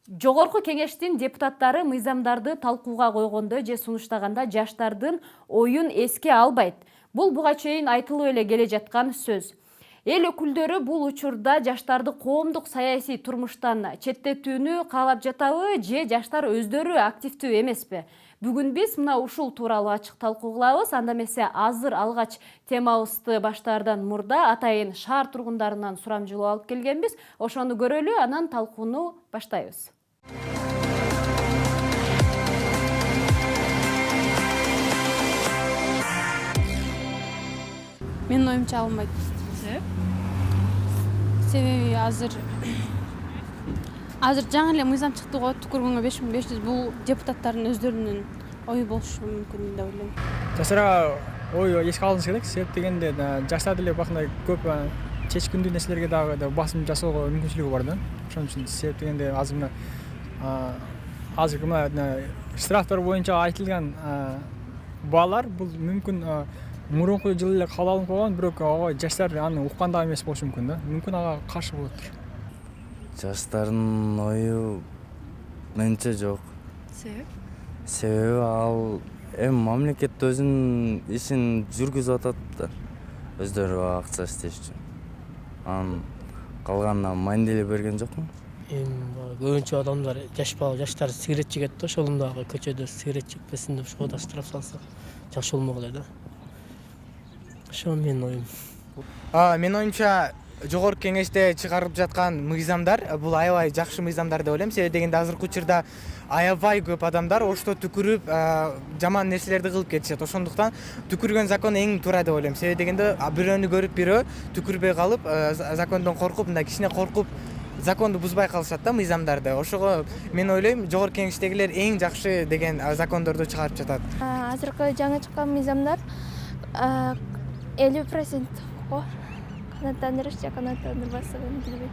Жогорку кеңештин депутаттары мыйзамдарды талкууга койгондо же сунуштаганда жаштардын оюн эске албайт. Бул буга чейин айтылып эле келе жаткан сөз. Эл өкүлдөрү бул учурда жаштарды коомдук саясий турмуштан четтетүүнү каалап жатабы же жаштар өздөрү активдүү эмеспи? Бүгүн биз мына ушул тууралуу ачык талкуу кылабыз. Анда эмесе азыр алгач темабызды баштаардан мурда атайын шаар тургундарынан сурамжылоо алып келгенбиз. Ошону көрөлү, анан талкууну баштайбыз. Менин оюмча алынбайт. Себеби азыр жаңы эле мыйзам чыкты го, түкүргөнгө 5500 бул депутаттардын өздөрүнүн ою болушу мүмкүн деп ойлойм. Жаштарга ой эске алыныш керек. Себеп дегенде жаштар деле бакындай көп чечкиндүү нерселерге дагы басым жасоого мүмкүнчүлүгү бар да. Ошон үчүн себеп дегенде азыр мына штрафтар боюнча айтылган баалар бул мүмкүн мурунку жылы эле кабыл алынып койгон, бирок жаштар аны уккан да эмес болушу мүмкүн да. Мүмкүн ага каршы болуптур. Жаштардын ою менче жок. Себеби ал мамлекет өзүнүн ишин жүргүзүп атат да. Өздөрү акча иштеш үчүн. Анан калганына майн деле берген жокмун. Көбүнчө адамдар жаштар сигарет чегет да, ошол дагы көчөдө сигарет чекпесин деп ошого да штраф салсак жакшы болмок эле да. Ошо менин оюм. Менин оюмча жогорку кеңеште чыгарып жаткан мыйзамдар бул аябай жакшы мыйзамдар деп ойлойм. Себеби дегенде азыркы учурда аябай көп адамдар ошто түкүрүп жаман нерселерди кылып кетишет. Ошондуктан түкүргөн закон эң туура деп ойлойм. Себеби дегенде бирөөнү көрүп бирөө түкүрбөй калып, закондон коркуп, мындай кичине коркуп законду бузбай калышат да мыйзамдарды. Ошого мен ойлойм, жогорку кеңештегилер эң жакшы деген закондорду чыгарып жатат. Азыркы жаңы чыккан мыйзамдар 50% го канааттандырыш же канааттандырбасын билбейм.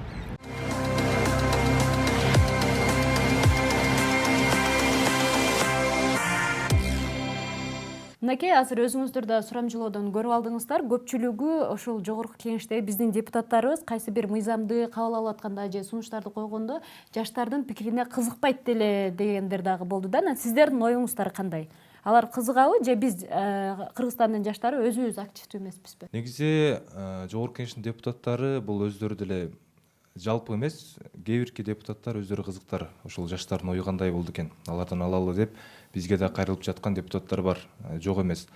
Мынакей азыр өзүңүздөр да сурамжылоодон көрүп алдыңыздар. Көпчүлүгү ошол жогорку кеңештеги биздин депутаттарыбыз кайсы бир мыйзамды кабыл алып атканда же сунуштарды койгондо жаштардын пикирине кызыкпайт деле дегендер дагы болду да. Сиздердин оюңуздар кандай? Алар кызыгабы же биз Кыргызстандын жаштары өзүбүз активдүү эмеспизби? Негизи жогорку кеңештин депутаттары бул өздөрү деле жалпы эмес, кээ бирки депутаттар өздөрү кызыктар. Ошол жаштардын ою кандай болду экен, алардан алалы деп бизге да кайрылып жаткан депутаттар бар, жок эмес.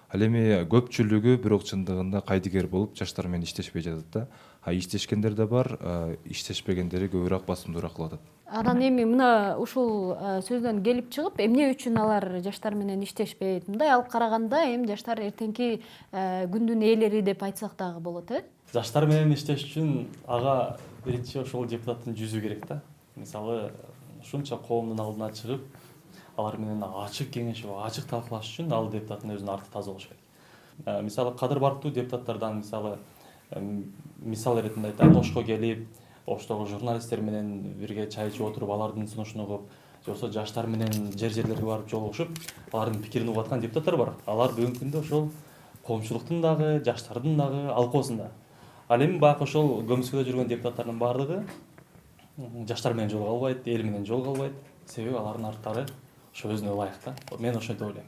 Ал эми көпчүлүгү бирок чындыгында кайдыгер болуп жаштар менен иштешпей жатат да. Иштешкендер да бар, иштешпегендери көбүрөөк басымдуураак кылып атат. Анан эми мына ушул сөздөн келип чыгып, эмне үчүн алар жаштар менен иштешпейт? Мындай алып караганда, эми жаштар эртеңки күндүн ээлери деп айтсак дагы болот, Жаштар менен иштеш үчүн ага биринчи ошол депутаттын жүзү керек да. Мисалы, ушунча коомдун алдына чыгып, алар менен ачык кеңешип, ачык талкуулаш үчүн ал депутаттын өзүнүн арты таза болуш керек. Мисалы, кадыр бартуу депутаттардан мисал иретинде айтайын, Ошко келип, Оштогу журналисттер менен бирге чай ичип отуруп, алардын сунушун угуп, же болбосо жаштар менен жерлерге барып жолугушуп, алардын пикирин угуп аткан депутаттар бар. Алар бүгүнкү күндө ошол коомчулуктун дагы, жаштардын дагы алкоосунда. Ал эми баягы ошол көмүскөдө жүргөн депутаттардын баардыгы жаштар менен жолуга албайт, эл менен жолуга албайт. Себеби алардын арттары ошо өзүнө ылайык да. Мен ошентип ойлойм.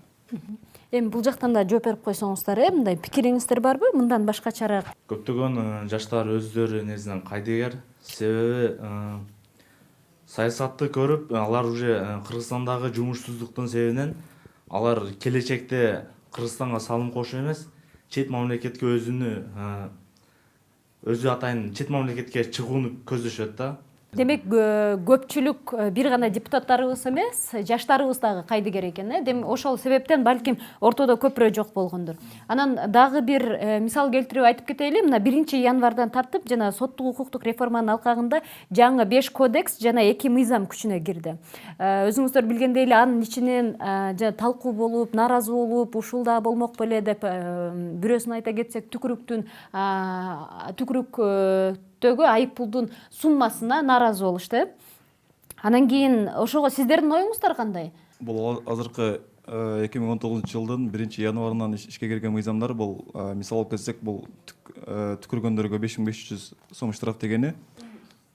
Эми бул жактан да жооп берип койсоңуздар, мындай пикириңиздер барбы? Мындан башкачараак. Көптөгөн жаштар өздөрү негизинен кайдыгер. Себеби саясатты көрүп, алар уже Кыргызстандагы жумушсуздуктун себебинен алар келечекте Кыргызстанга салым кошуу эмес, чет мамлекетке өзү атайын чет мамлекетке чыгууну көздөшөт да. Демек көпчүлүк бир гана депутаттарыбыз эмес, жаштарыбыз дагы кайдыгер экен, Демек ошол себептен балким ортодо көпүрө жок болгондур. Анан дагы бир мисал келтирип айтып кетели, мына 1-январдан тартып жана соттук укуктук реформанын алкагында жаңы 5 кодекс жана 2 мыйзам күчүнө кирди. Өзүңүздөр билгендей эле анын ичинен талкуу болуп, нааразы болуп, ушул да болмок беле деп бирөөсүн айта кетсек, түкүрүктөгү айып пулдун суммасына нааразы болушту. Анан кийин ошого сиздердин оюңуздар кандай? Бул азыркы 2019-жылдын 1-январынан ишке кирген мыйзамдар бул мисал алып кетсек, бул түкүргөндөргө 5500 сом штраф дегени.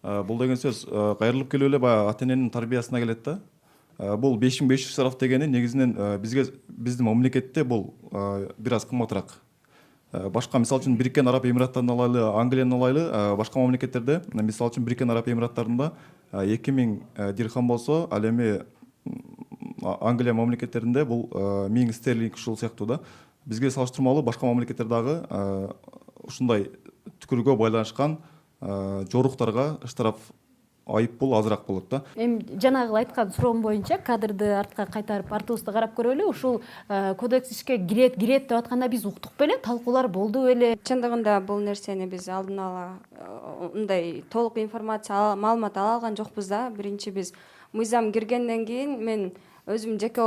Бул деген сөз кайрылып келип эле баягы ата эненин тарбиясына келет да. Бул 5500 сарап дегени негизинен биздин мамлекетте бул бир аз кымбатыраак. Башка мисалы үчүн Бириккен Араб Эмираттарын алайлы, Англияны алайлы, башка мамлекеттерде мисалы үчүн Бириккен Араб Эмираттарында 2000 дирхам болсо, ал эми Англия мамлекеттеринде бул 1000 стерлинг ушул сыяктуу да. Бизге салыштырмалуу башка мамлекеттер дагы ушундай түкүргө байланышкан жоруктарга штраф айып пул азыраак болот да. Эми жанагы айткан суроом боюнча кадрды артка кайтарып артыбызды карап көрөлү. Ушул кодекс ишке кирет деп атканда биз уктук беле, талкуулар болду беле? Чындыгында бул нерсени биз алдын ала мындай толук информация маалымат ала алган жокпуз да. Биринчи биз мыйзам киргенден кийин мен өзүм жеке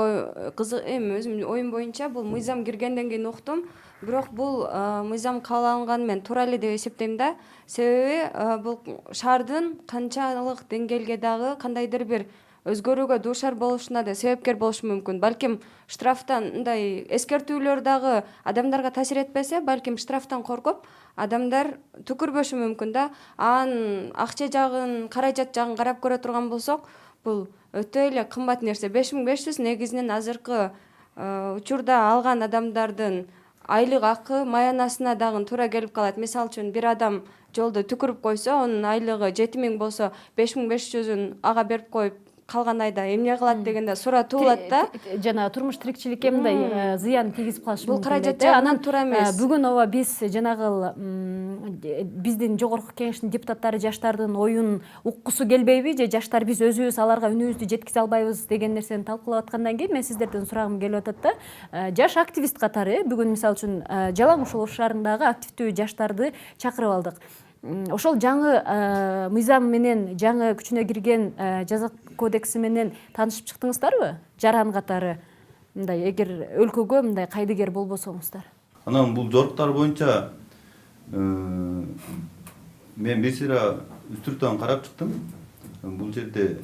өзүм оюм боюнча бул мыйзам киргенден кийин уктум. Бирок бул мыйзам кабыл алынган мен туура эле деп эсептейм да. Себеби бул шаардын канчалык деңгээлге дагы кандайдыр бир өзгөрүүгө дуушар болушуна да себепкер болушу мүмкүн. Балким штрафтан мындай эскертүүлөр дагы адамдарга таасир этпесе, балким штрафтан коркуп адамдар түкүрбөшү мүмкүн да. Анын акча жагын, каражат жагын карап көрө турган болсок, бул өтө эле кымбат нерсе. 5500 негизинен азыркы учурда алган адамдардын айлык акы маянасына дагы туура келип калат. Мисалы үчүн бир адам жолдо түкүрүп койсо, анын айлыгы 7000 болсо, 5500-ун ага берип коюп калган айда эмне кылат дегенде суроо туулат да. Жана турмуш тирикчиликке мындай зыян тийгизип калышы мүмкүн. Бул каражат жагынан туура эмес. Бүгүн ооба биз жанагы биздин жогорку кеңештин депутаттары жаштардын оюн уккусу келбейби же жаштар биз өзүбүз аларга үнүбүздү жеткизе албайбыз деген нерсени талкуулап аткандан кийин мен сиздерден сурагым келип атат да. Жаш активист катары бүгүн мисалы үчүн Жалаң Ушул ош шаарындагы активдүү жаштарды чакырып алдык. Ошол жаңы мыйзам менен жаңы күчүнө кирген жаза кодекси менен таанышып чыктыңыздарбы? Жаран катары мындай эгер өлкөгө мындай кайдыгер болбосоңуздар. Анан бул жоруктар боюнча мен бир сыйра үстүртөн карап чыктым. Бул жерде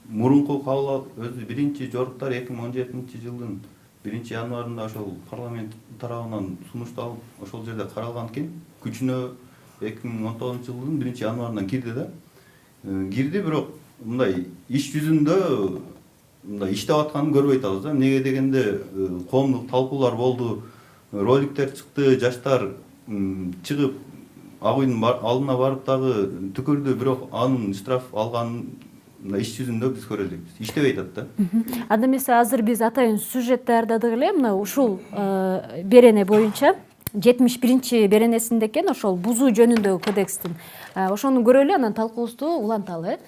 мурунку кабыл өзү биринчи жоруктар 2017-жылдын 1-январында ошол парламент тарабынан сунушталып, ошол жерде каралган экен. Күчүнө 2019-жылдын 1-январынан кирди да. Кирди, бирок мындай иш жүзүндө мындай иштеп атканын көрбөй атабыз да. Эмнеге дегенде коомдук талкуулар болду, роликтер чыкты, жаштар чыгып ак үйдүн алдына барып дагы түкүрдү, бирок анын штраф алганын иш жүзүндө биз көрө элекпиз. Иштебей атат да. Анда эмесе азыр биз атайын сюжет даярдадык эле, мына ушул берене боюнча 71-чи беренесинде экен ошол бузуу жөнүндөгү кодекстин. Ошону көрөлү, анан талкуубузду уланталы.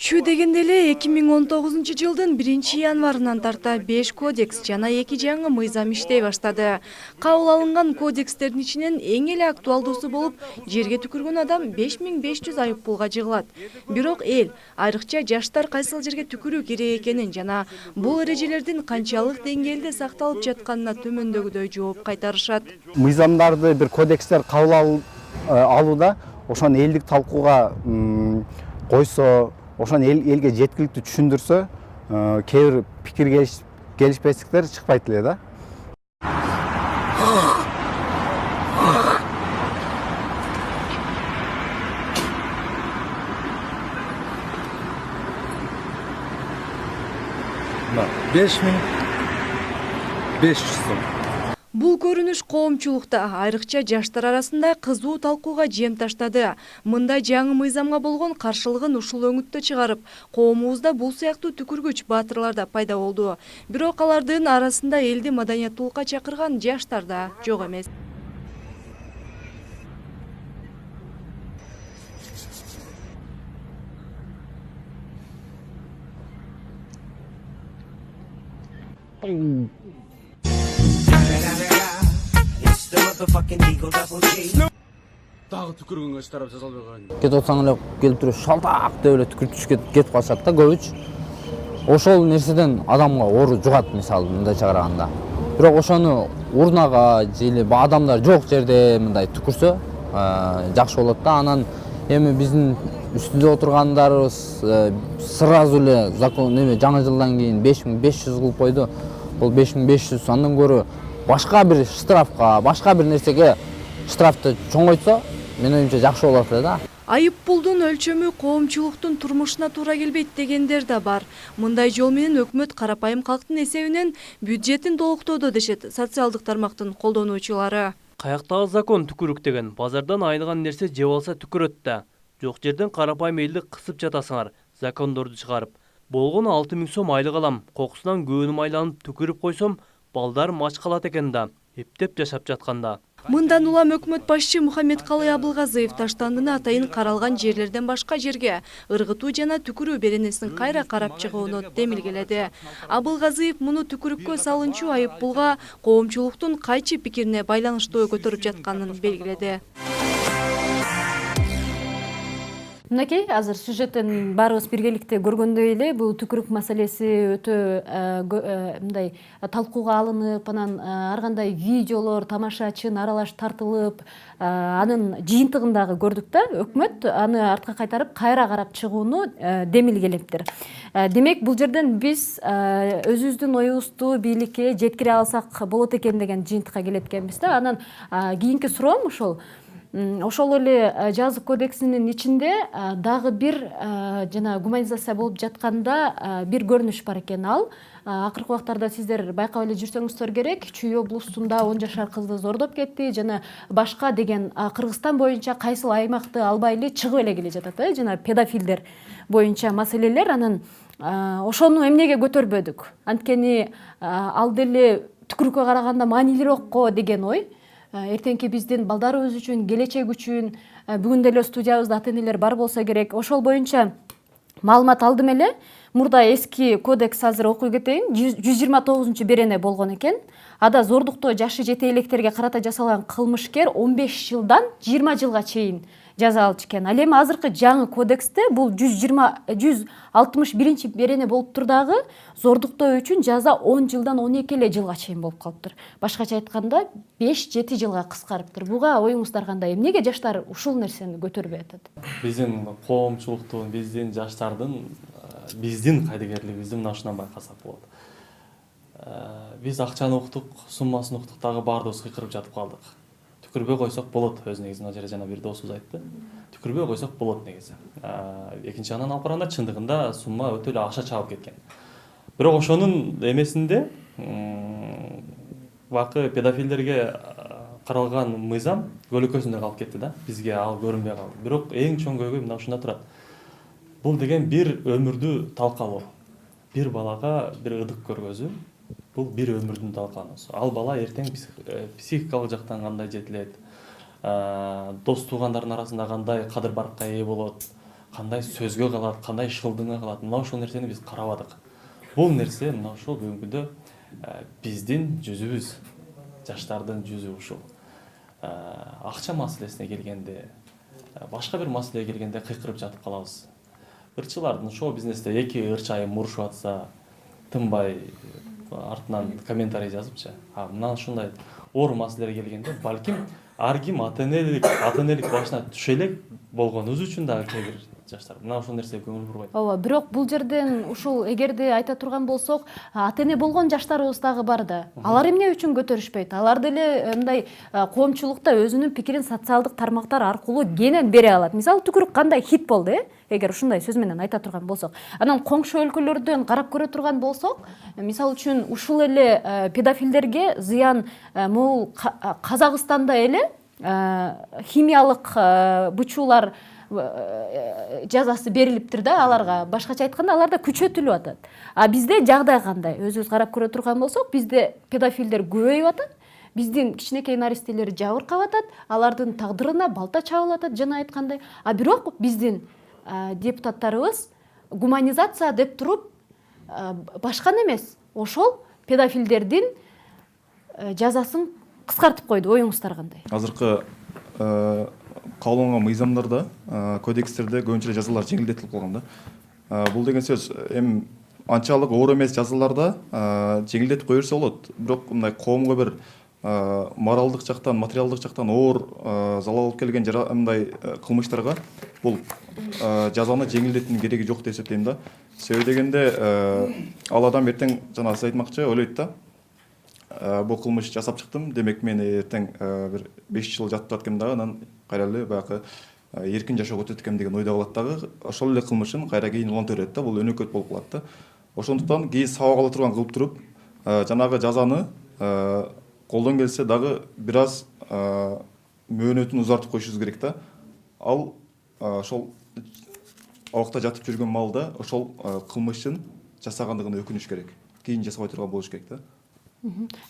Чү дегенде эле 2019-жылдын 1-январынан тарта 5 кодекс жана 2 жаңы мыйзам иштей баштады. Кабыл алынган кодекстердин ичинен эң эле актуалдуусу болуп, жерге түкүргөн адам 5500 айып пулга жыгылат. Бирок эл айрыкча жаштар кайсыл жерге түкүрүү керек экенин жана бул эрежелердин канчалык деңгээлде сакталып жатканына төмөндөгүдөй жооп кайтарышат. Мыйзамдарды бир кодекстер кабыл алууда ошону элдик талкууга койсо, ошону элге жеткиликтүү түшүндүрсө, кээ бир пикир келишпестиктер чыкпайт эле да. Мына 5500 сом. Бул көрүнүш коомчулукта, айрыкча жаштар арасында кызуу талкууга жем таштады. Мындай жаңы мыйзамга болгон каршылыгын ушул өңүттө чыгарып, коомубузда бул сыяктуу түкүргүч баатырлар да пайда болду. Бирок алардын арасында элди маданияттуулукка чакырган жаштар да жок эмес. Дагы түкүргөнгө тарап жасалбай калган. Кетип атсаң эле келип туруп шалтак деп эле түкүрүп түшүп кетип калышат да көбүч. Ошол нерседен адамга оору жугат, мисалы мындайча караганда. Бирок ошону урнага же адамдар жок жерде мындай түкүрсө жакшы болот да. Анан эми биздин үстүндө отургандарыбыз сразу эле закон жаңы жылдан кийин 5500 кылып койду. Бул 5500 андан көрө башка бир штрафка, башка бир нерсеге штрафты чоңойтса, менин оюмча жакшы болот эле да. Айыппулдун өлчөмү коомчулуктун турмушуна туура келбейт дегендер да бар. Мындай жол менен өкмөт карапайым калктын эсебинен бюджетин толуктоодо дешет социалдык тармактын колдонуучулары. Каяктагы закон түкүрүк деген базардан айныган нерсе жеп алса түкүрөт да. Жок жерден карапайым элди кысып жатасыңар, закондорду чыгарып. Болгону 6000 сом айлык алам, кокусунан көөнүм айланып түкүрүп койсом, балдарым ач калат экен да, эптеп жашап жатканда. Мындан улам өкмөт башчы Мухаммедкалый Абылгазыев таштандыны атайын каралган жерлерден башка жерге ыргытуу жана түкүрүү беренесин кайра карап чыгууну демилгеледи. Абылгазыев муну түкүрүккө салынчу айыппулга коомчулуктун кайчы пикирине байланыштуу көтөрүп жатканын белгиледи. Мынакей, азыр сюжеттен барыбыз биргеликте көргөндөй эле бул түкүрүк маселеси өтө мындай талкууга алынып, анан ар кандай видеолор тамашачын аралаш тартылып, анын жыйынтыгындагы көрдүк да, өкмөт аны артка кайтарып кайра карап чыгууну демилгелептир. Демек, бул жерден биз өзүбүздүн оюбузду бийликке жеткире алсак болот экен деген жыйынтыкка келет экенбиз да. Анан кийинки суроом ошол эле жазык кодексинин ичинде дагы бир жана гуманизация болуп жатканда бир көрүнүш бар экен. Ал акыркы убактарда сиздер байкап эле жүрсөңүздөр керек, Чүй облусунда 10 жашар кызды зордоп кетти жана башка деген Кыргызстан боюнча кайсыл аймакты албай эле чыгып эле келе жатат, жана педофилдер боюнча маселелер. Анан ошону эмнеге көтөрбөдүк? Анткени ал деле түкүрүккө караганда маанилүүрөөк го деген ой. Эртеңки биздин балдарыбыз үчүн, келечек үчүн, бүгүн деле студиябызда ата-энелер бар болсо керек. Ошол боюнча маалымат алдым эле. Мурда эски кодекс азыр окуй кетейин. 129 берене болгон экен. Ада зордуктоо жашы жете электерге карата жасалган кылмышкер 15 жылдан 20 жылга чейин жаза алчу экен. Ал эми азыркы жаңы кодексте бул 161 берене болуп тур дагы зордуктоо үчүн жаза 10 жылдан 12 эле жылга чейин болуп калыптыр. Башкача айтканда 5-7 жылга кыскарыптыр. Буга оюңуздар кандай? Эмнеге жаштар ушул нерсени көтөрбөй атат? Биздин коомчулуктун, биздин жаштардын, биздин кайдыгерлигибизди мына ушунан байкасак болот. Биз акчаны уктук, суммасын уктук, дагы баардыгыбыз кыйкырып жатып калдык. Түкүрбөй койсок болот, өз негизи мына жерде жана бир досубуз айтты. Түкүрбөй койсок болот негизи. Экинчи анан алып караганда чындыгында сумма өтө эле акча чабып кеткен. Бирок ошонун эмесинде бакы педофилдерге каралган мыйзам көлөкөсүндө калып кетти да. Бизге ал көрүнбөй калды. Бирок эң чоң көйгөй мына ушунда турат. Бул деген бир өмүрдү талкалоо. Бир балага бир ыдык көргөзүү. Бул бир өмүрдүн талканысы. Ал бала эртең психикалык жактан кандай жетилет, дос туугандардын арасында кандай кадыр баркка ээ болот, кандай сөзгө калат, кандай шылдыңга калат. Мына ошол нерсени биз карабадык. Бул нерсе мына ошол бүгүнкү күндө биздин жүзүбүз, жаштардын жүзү ушул. Акча маселесине келгенде, башка бир маселеге келгенде кыйкырып жатып калабыз. Ырчылардын шоу бизнесте эки ырчы айым мурушуп атса, тынбай артынан комментарий жазыпчы. Мына ушундай оор маселелерге келгенде, балким ар ким ата-энелик башына түшө элек болгонубуз үчүн дагы кээ бир жаштар мына ошол нерсеге көңүл бурбайт. Ооба, бирок бул жерден ушул эгерде айта турган болсок, ата-эне болгон жаштарыбыз дагы бар да. Алар эмне үчүн көтөрүшпөйт? Алар деле мындай коомчулукта өзүнүн пикирин социалдык тармактар аркылуу кенен бере алат. Мисалы, түкүрүк кандай хит болду, эгер ушундай сөз менен айта турган болсок. Анан коңшу өлкөлөрдөн карап көрө турган болсок, мисалы үчүн ушул эле педофилдерге зыян могул Казакстанда эле химиялык бычуулар жазасы берилиптир да аларга. Башкача айтканда аларда күчөтүлүп атат. А бизде жагдай кандай? Өзүбүз карап көрө турган болсок, бизде педофилдер көбөйүп атат. Биздин кичинекей наристелер жабыркап атат, алардын тагдырына балта чабылып атат жана айткандай. А бирок биздин депутаттарыбыз гуманизация деп туруп башканы эмес, ошол педофилдердин жазасын кыскартып койду. Оюңуздар кандай? Азыркы кабылган мыйзамдарда, кодекстерде көбүнчө жазалар жеңилдетилип калган да. Бул деген сөз эми анчалык оор эмес жазаларда жеңилдетип кое берсе болот. Бирок мындай коомго бир моралдык жактан, материалдык жактан оор залал алып келген мындай кылмыштарга бул жазаны жеңилдетүүнүн кереги жок деп эсептейм да. Себеби дегенде ал адам эртең жана сиз айтмакчы ойлойт да. бул кылмыш жасап чыктым, демек мен эртең бир 5 жыл жатып турат экенмин дагы, анан кайра эле баягы эркин жашоого өтөт экенмин деген ойдо калат дагы. Ошол эле кылмышын кайра кийин уланта берет да, бул өнөкөт болуп калат да. Ошондуктан кийин сабак ала турган кылып туруп, жанагы жазаны колдон келсе дагы бир аз мөөнөтүн узартып коюшубуз керек да. Ал ошол абакта жатып жүргөн маалда ошол кылмышын жасагандыгына өкүнүш керек. Кийин жасабай турган болуш керек да.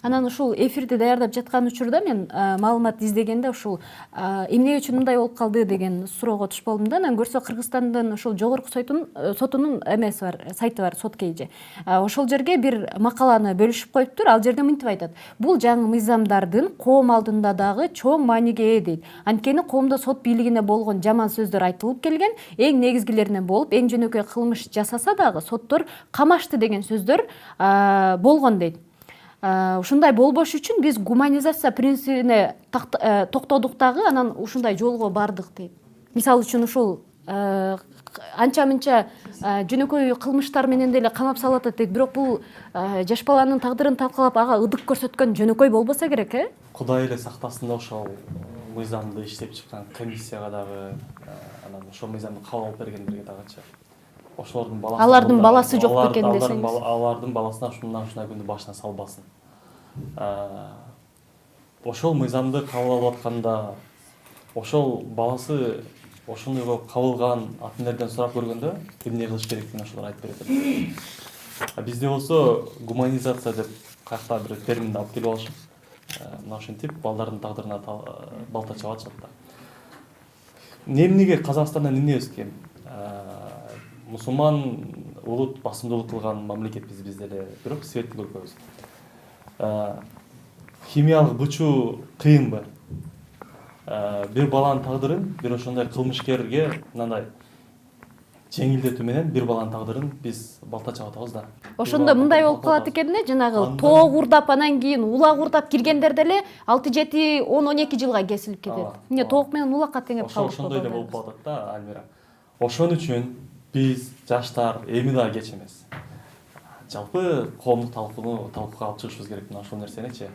Анан ушул эфирди даярдап жаткан учурда мен маалымат издегенде ушул эмне үчүн мындай болуп калды деген суроого туш болдум да. Анан көрсө Кыргызстандын ушул жогорку сотунун эмеси бар, сайты бар, сот кейжи. Ошол жерге бир макаланы бөлүшүп коюптур. Ал жерде мынтип айтат: бул жаңы мыйзамдардын коом алдында дагы чоң мааниге ээ дейт. Анткени коомдо сот бийлигине болгон жаман сөздөр айтылып келген, эң негизгилеринен болуп, эң жөнөкөй кылмыш жасаса дагы соттор камашты деген сөздөр болгон дейт. Ушундай болбош үчүн биз гуманизация принцибине токтодук дагы, анан ушундай жолго бардык дейт. Мисалы үчүн ушул анча-мынча жөнөкөй кылмыштар менен деле камап салып атат дейт. Бирок бул жаш баланын тагдырын талкалап ага ыдык көрсөткөн жөнөкөй болбосо керек, Кудай эле сактасын да ошол мыйзамды иштеп чыккан комиссияга дагы, анан ошол мыйзамды кабыл алып бергендерге дагычы. Ошолордун баласы, алардын баласы жок бекен десеңиз. Алардын баласына ушундай күндү башына салбасын. Ошол мыйзамды кабыл алып атканда, ошол баласы ошондой болуп кабылган ата-энелерден сурап көргөндө эмне кылыш керектигин ошолор айтып берет. Бизде болсо гуманизация деп каякта бир терминди алып келип алышып, мына ушинтип балдардын тагдырына балта чаап атышат да. Эмнеге Казакстандан эмнебиз кем? Мусулман улут басымдуулук кылган мамлекетпиз биз деле, бирок светтик өлкөбүз. Химиялык бычуу кыйынбы? Бир баланын тагдырын, бир ошондой кылмышкерге мындай жеңилдетүү менен бир баланын тагдырын биз балта чаап атабыз да. Ошондо мындай болуп калат экен да, жанагы тоог урдап, анан кийин улак урдап киргендер деле 6-7, 10-12 жылга кесилип кетет. Эмне тоок менен улакка теңеп калып ошондой эле болуп калат да, Альмира. Ошон үчүн биз жаштар эми да кеч эмес. Жалпы коомдук талкууга алып чыгышыбыз керек мына ушул нерсеничи.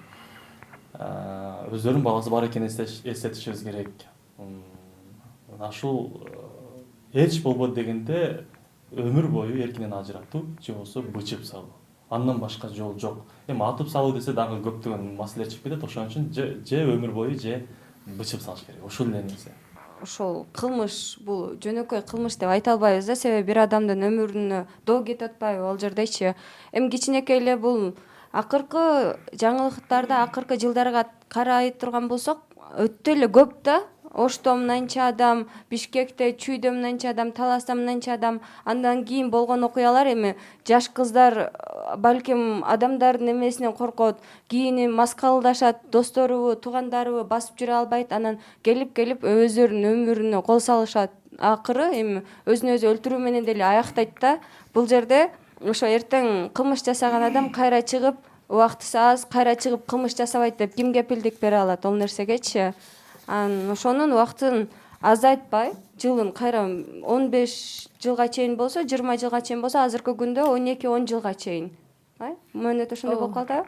Өздөрүнүн баласы бар экенин эстетишибиз керек. Мына ушул эч болбойт дегенде өмүр бою эркинен ажыратуу же болбосо бычып салуу. Андан башка жол жок. Эми атып салуу десе дагы көптөгөн маселелер чыгып кетет. Ошон үчүн же өмүр бою же бычып салыш керек. Ошол эле нерсе. Ошол кылмыш бул жөнөкөй кылмыш деп айта албайбыз да, себеби бир адамдын өмүрүнө доо кетип атпайбы ал жердечи. Эми кичинекей эле бул акыркы жаңылыктарды акыркы жылдарга карай турган болсок, өтө эле көп да. Ошто мынанча адам, Бишкекте, Чүйдө мынанча адам, Таласта мынанча адам, андан кийин болгон окуялар эми жаш кыздар балким адамдардын эмесинен коркот, кийин маскалдашат, досторубу, туугандарыбы басып жүрө албайт, анан келип өздөрүнүн өмүрүнө кол салышат. Акыры эми өзүн өзү өлтүрүү менен деле аяктайт да. Бул жерде ошо эртең кылмыш жасаган адам кайра чыгып, убактысы аз, кайра чыгып кылмыш жасабайт деп ким кепилдик бере алат ол нерсегечи? Ошонун убактын азайтпай, жылын кайра 15 жылга чейин болсо, 20 жылга чейин болсо, азыркы күндө 12-10 жылга чейин. Мөөнөт ошондой болуп калды.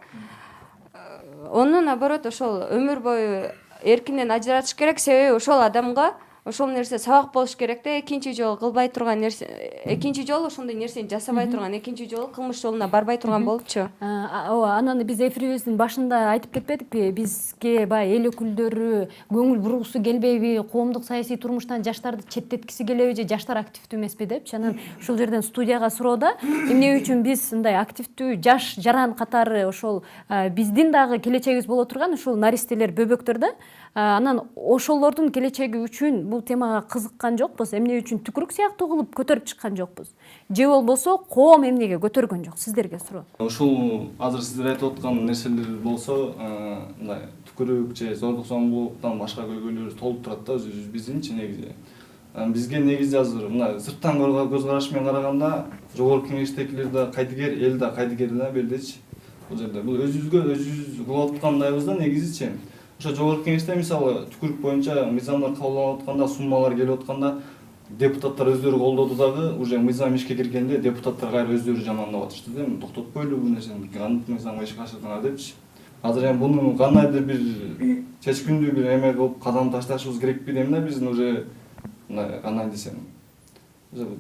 Onu наоборот ошол өмүр бою эркинен ажыратыш керек, себеби ошол адамга ошол нерсе сабак болуш керек да. Экинчи жолу кылбай турган нерсе, экинчи жолу ошондой нерсени жасабай турган, экинчи жолу кылмыш жолуна барбай турган болупчу. Анан биз эфирибиздин башында айтып кетпедикпи, бизге баягы эл өкүлдөрү көңүл бургусу келбейби, коомдук саясий турмуштан жаштарды четтеткиси келеби же жаштар активдүү эмеспи депчи. Анан ушул жерден студияга суроодо эмне үчүн биз мындай активдүү жаш жаран катары ошол биздин дагы келечегибиз боло турган ушул наристелер, бөбөктөр да. Анан ошолордун келечеги үчүн бул темага кызыккан жокпуз, эмне үчүн түкүрүк сыяктуу кылып көтөрүп чыккан жокпуз. Же болбосо коом эмнеге көтөргөн жок? Сиздерге суроо. Ушул азыр сиздер айтып аткан нерселер болсо, мындай түкүрүк же зордук зомбулуктан башка көйгөйлөр толуп турат да биздинчи негизи. Бизге негизи азыр мына сырттан көз караш менен караганда жогорку кеңештегилер да кайдыгер, эл да кайдыгер да бердичи. Бул жерде бул өзүбүзгө кылып аткандайбыз да негизичи. Ошо жогорку кеңеште мисалы түкүрүк боюнча мыйзамдар кабыл алып атканда, суммалар келип атканда депутаттар өздөрү колдоду дагы, уже мыйзам ишке киргенде депутаттар кайра өздөрү жамандап атышты да. Токтотпойлу бул нерсени, кантип мыйзамга ишке ашырдыңар депчи. азыр эми мунун кандайдыр бир чечкиндүү бир эме болуп кадам ташташыбыз керекпи дейм да. Биздин уже мындай кандай десем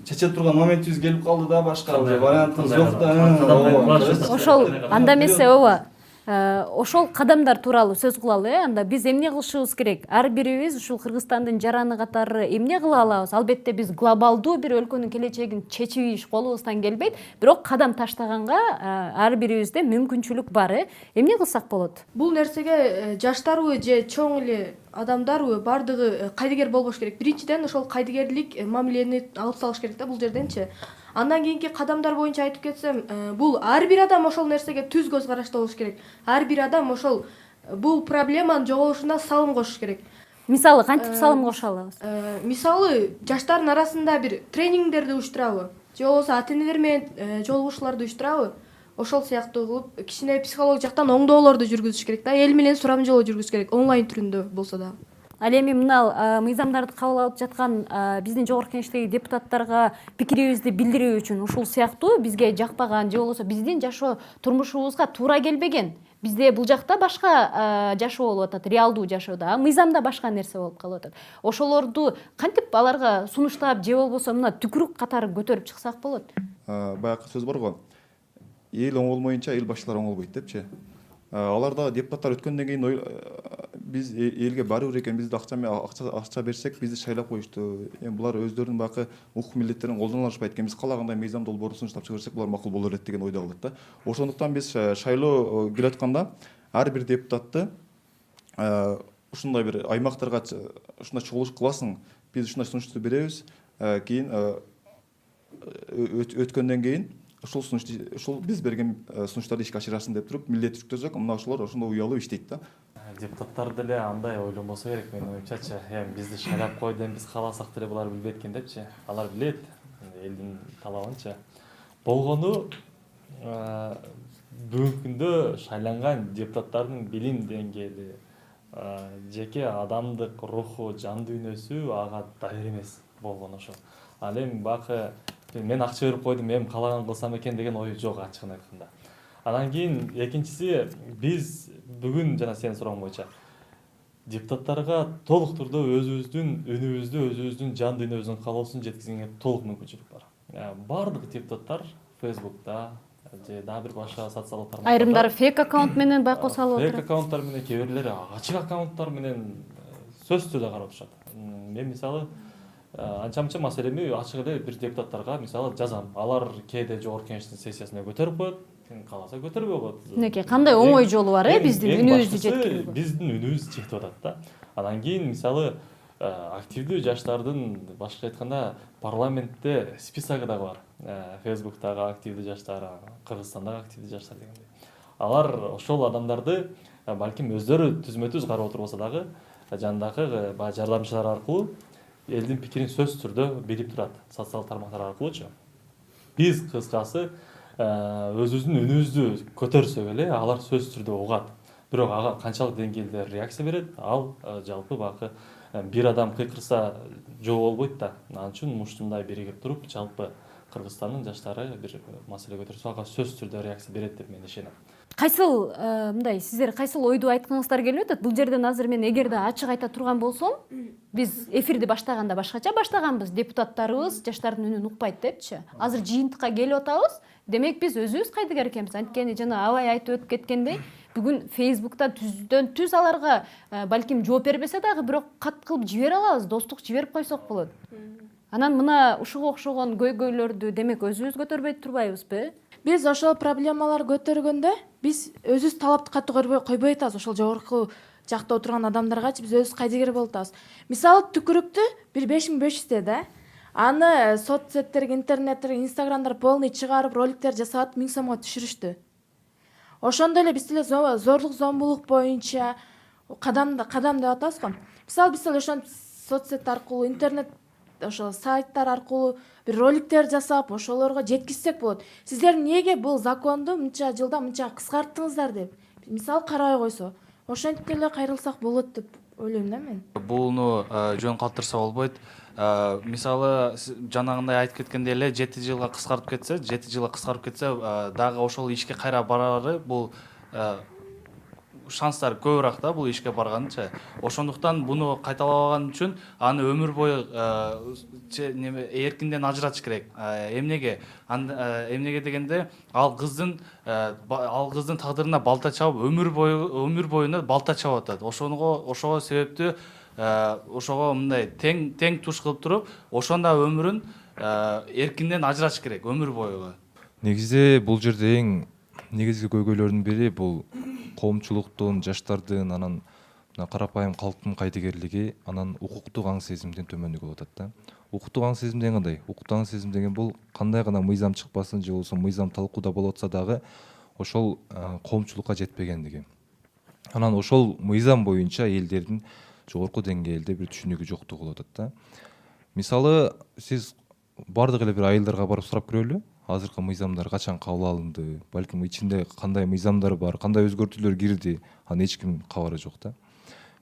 чече турган моментибиз келип калды да, башка уже вариантыбыз жок да. Ошол анда эмесе ооба. Ошол кадамдар тууралуу сөз кылалы. Анда биз эмне кылышыбыз керек? Ар бирибиз ушул Кыргызстандын жараны катары эмне кыла алабыз? Албетте биз глобалдуу бир өлкөнүн келечегин чечип иш колубуздан келбейт, бирок кадам таштаганга ар бирибизде мүмкүнчүлүк бар. Эмне кылсак болот? Бул нерсеге жаштарбы же чоң эле адамдарбы бардыгы кайдыгер болбош керек. Биринчиден ошол кайдыгерлик мамилени алып салыш керек да бул жерденчи. Андан кийинки кадамдар боюнча айтып кетсем, бул ар бир адам ошол нерсеге түз көз карашта болуш керек. Ар бир адам ошол бул проблеманын жоголушуна салым кошуш керек. Мисалы кантип салым кошо алабыз? Мисалы жаштардын арасында бир тренингдерди уюштурабы, же болбосо ата-энелер менен жолугушууларды уюштурабы. Ошол сыяктуу кылып кичине психологик жактан оңдоолорду жүргүзүш керек да. Эл менен сурам жолу жүргүзүш керек, онлайн түрүндө болсо да. Ал эми мына мыйзамдарды кабыл алып жаткан биздин жогорку кеңештеги депутаттарга пикирибизди билдирүү үчүн ушул сыяктуу бизге жакпаган же болбосо биздин жашоо турмушубузга туура келбеген, бизде бул жакта башка жашоо болуп атат, реалдуу жашоодо, мыйзамда башка нерсе болуп калып атат. Ошолорду кантип аларга сунуштап же болбосо мына түкүрүк катары көтөрүп чыксак болот? Баягы сөз бар го. Эл оңолмоюнча эл башчылар оңолбойт депчи. Аларда депутаттар өткөндөн кийин биз элге барыбыр экен, бизде акча берсек бизди шайлап коюшту. Эми булар өздөрүнүн баягы укук милдеттерин колдоно алышпайт экен. Биз каалагандай мыйзам долбоорун сунуштап чыгарсак булар макул болор элек деген ойдо калат да. Ошондуктан биз шайлоо келип атканда ар бир депутатты ушундай бир аймактарга ушундай чогулуш кыласың, биз ушундай сунушту беребиз. Кийин өткөндөн кийин ушул биз берген сунуштарды ишке ашырасың деп туруп милдет жүктөсөк, мына ошолор ошондой уялып иштейт да. Депутаттар деле андай ойлонбосо керек менин оюмчачы. Эми бизди шайлап койду, эми биз кааласак деле булар билбейт экен депчи. Алар билет элдин талабынча. Болгону бүгүнкү күндө шайланган депутаттардын билим деңгээли, жеке адамдык руху, жан дүйнөсү ага даяр эмес болгону ошол. Ал эми бакы мен акча берип койдум, эми каалаган кылсам экен деген ой жок ачыгын айтканда. Анан кийин экинчиси, биз бүгүн жана сенин сурооң боюнча депутаттарга толук түрдө өзүбүздүн үнүбүздү, өзүбүздүн жан дүйнөбүздүн каалоосун жеткизгенге толук мүмкүнчүлүк бар. Бардык депутаттар Facebook'та же дагы бир башка социалдык тармактарда Айрымдары фейк аккаунт менен байкоос алып фейк отурат. аккаунттар менен, кээ бирлери ачык аккаунттар менен сөзсүз эле карап отурушат. Мен мисалы анча-мынча маселеми ачык эле бир депутаттарга мисалы жазам. Алар кээде жогорку кеңештин сессиясына көтөрүп коет, кааласа көтөрбөй коет. Мынакей кандай оңой жолу бар, биздин үнүбүздү жеткирүүгө. Биздин үнүбүз жетип атат да. Анан кийин мисалы активдүү жаштардын, башка айтканда, парламентте списоги дагы бар. Facebook'тагы активдүү жаштар, Кыргызстандагы активдүү жаштар дегендей. Алар ошол адамдарды балким өздөрү түзмө-түз карап отурбаса дагы, жандагы жардамчылар аркылуу элдин пикирин сөзсүз түрдө билип турат, социалдык тармактар аркылуучу. Биз кыскасы өзүбүздүн үнүбүздү көтөрсөк эле алар сөзсүз түрдө угат. Бирок ага канчалык деңгээлде реакция берет, ал жалпы бакы бир адам кыйкырса жоо болбойт да. Анын үчүн муштумдай биригип туруп, жалпы Кыргызстандын жаштары бир маселе көтөрсө ага сөзсүз түрдө реакция берет деп мен ишенем. Кайсыл мындай сиздер кайсыл ойду айткыңыздар келип атат? Бул жерден азыр мен эгерде ачык айта турган болсом, биз эфирди баштаганда башкача баштаганбыз. Депутаттарыбыз жаштардын үнүн укпайт депчи. Азыр жыйынтыкка келип атабыз. Демек биз өзүбүз кайдыгер экенбиз. Анткени жана Абай айтып өтүп кеткендей, бүгүн Facebook'та түздөн түз аларга балким жооп бербесе дагы бирок кат кылып жибере алабыз, достук жиберип койсок болот. Анан мына ушуга окшогон көйгөйлөрдү демек өзүбүз көтөрбөй турбайбызбы? Биз ошол проблемалар көтөргөндө биз өзүбүз талапты катуу койбой атабыз. Ошол жогорку жакта отурган адамдаргачы биз өзүбүз кайдыгер болуп атабыз. Мисалы түкүрүктү 1500 да. Аны соцсеттерге, интернеттерге, инстаграмдар полный чыгарып, роликтер жасап 1000 сомго түшүрүштү. Ошондой эле биз деле зорлук зомбулук боюнча кадам деп атабыз го. Мисалы биз ошон соцсет аркылуу, интернет ошол сайттар аркылуу бир роликтер жасап, ошолорго жеткизсек болот. Сиздер эмнеге бул законду мынча жылда мынча кыскарттыңыздар деп мисалы карабай койсо, ошентип эле кайрылсак болот деп ойлойм да мен. Буну жөн калтырса болбойт. Мисалы жанагындай айтып кеткендей эле 7 жылга кыскарып кетсе, дагы ошол ишке кайра барары бул шанстар көбүрөөк да бул ишке барганча. Ошондуктан буну кайталабаган үчүн аны өмүр бою эркинден ажыратыш керек. Эмнеге? Эмнеге дегенде ал кыздын тагдырына балта чабып өмүр боюна балта чабып атат. Ошого себептүү ошого мындай тең туш кылып туруп, ошондо өмүрүн эркинден ажыратыш керек өмүр бою. Негизи бул жерде эң негизги көйгөйлөрдүн бири бул коомчулуктун, жаштардын, анан карапайым калктын кайдыгерлиги, анан укуктук аң сезимдин төмөндүгү болуп атат да. Укуктук аң сезим деген кандай? Укуктук аң сезим деген бул кандай гана мыйзам чыкпасын же болбосо мыйзам талкууда болуп атса дагы ошол коомчулукка жетпегендиги. Анан ошол мыйзам боюнча элдердин жогорку деңгээлде бир түшүнүгү жоктугу болуп атат да. Мисалы, сиз бардык эле бир айылдарга барып сурап көрөлү. Азыркы мыйзамдар качан кабыл алынды, балким ичинде кандай мыйзамдар бар, кандай өзгөртүүлөр кирди, аны эч ким кабары жок да.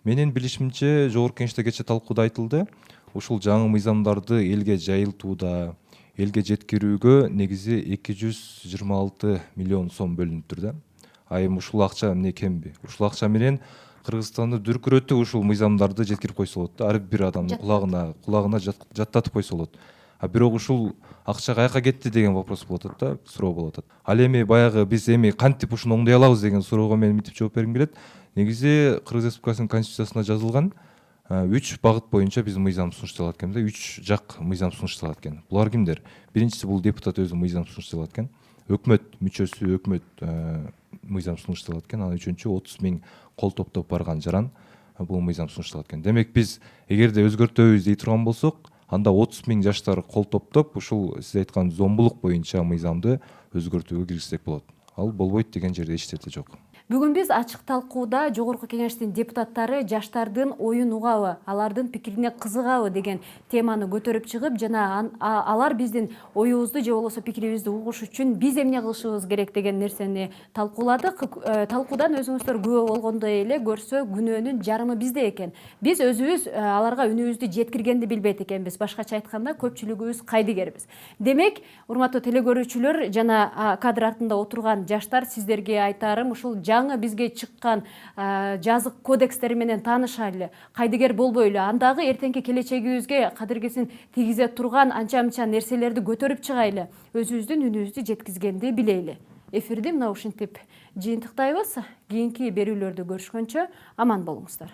Менин билишимче, жогорку кеңеште кечээ талкууда айтылды, ушул жаңы мыйзамдарды элге жайылтууда, элге жеткирүүгө негизи 226 миллион сом бөлүнүптүр да. А эми ушул акча эмне кемби? Ушул акча менен Кыргызстанды дүркүрөтүп ушул мыйзамдарды жеткирип койсо болот да. Ар бир адамдын кулагына жаттатып койсо болот. А бирок ушул акча каяка кетти деген вопрос болуп атат да, суроо болуп атат. Ал эми баягы биз эми кантип ушуну оңдой алабыз деген суроого мен мынтип жооп бергим келет. Негизи Кыргыз Республикасынын конституциясына жазылган 3 багыт боюнча биз мыйзам сунушталат экен да, 3 жак мыйзам сунушталат экен. Булар кимдер? Биринчиси бул депутат өзү мыйзам сунушталат экен. Өкмөт мүчөсү өкмөт мыйзам сунушталат экен. Анан үчүнчү 30 000 кол топтоп барган жаран бул мыйзам сунушталат экен. Демек биз эгерде өзгөртөбүз дей турган болсок, анда 30 000 жаштар кол топтоп ушул сиз айткан зомбулук боюнча мыйзамды өзгөртүүгө киргизсек болот. Ал болбойт деген жерде эч нерсе жок. Бүгүн биз ачык талкууда жогорку кеңештин депутаттары жаштардын оюн угабы, алардын пикирине кызыгабы деген теманы көтөрүп чыгып, жана алар биздин оюбузду же болбосо пикирибизди угуш үчүн биз эмне кылышыбыз керек деген нерсени талкууладык. Талкуудан өзүңүздөр күбө болгондой эле көрсө күнөөнүн жарымы бизде экен. Биз өзүбүз аларга үнүбүздү жеткиргенди билбейт экенбиз. Башкача айтканда көпчүлүгүбүз кайдыгербиз. Демек, урматтуу телекөрүүчүлөр жана кадр артында отурган жаштар, сиздерге айтарым ушул жаңы бизге чыккан жазык кодекстери менен таанышайлы, кайдыгер болбойлу, андагы эртеңки келечегибизге кадыргесин тийгизе турган анча-мынча нерселерди көтөрүп чыгайлы, өзүбүздүн үнүбүздү жеткизгенди билейли. Эфирди мына ушинтип жыйынтыктайбыз. Кийинки берүүлөрдө көрүшкөнчө аман болуңуздар.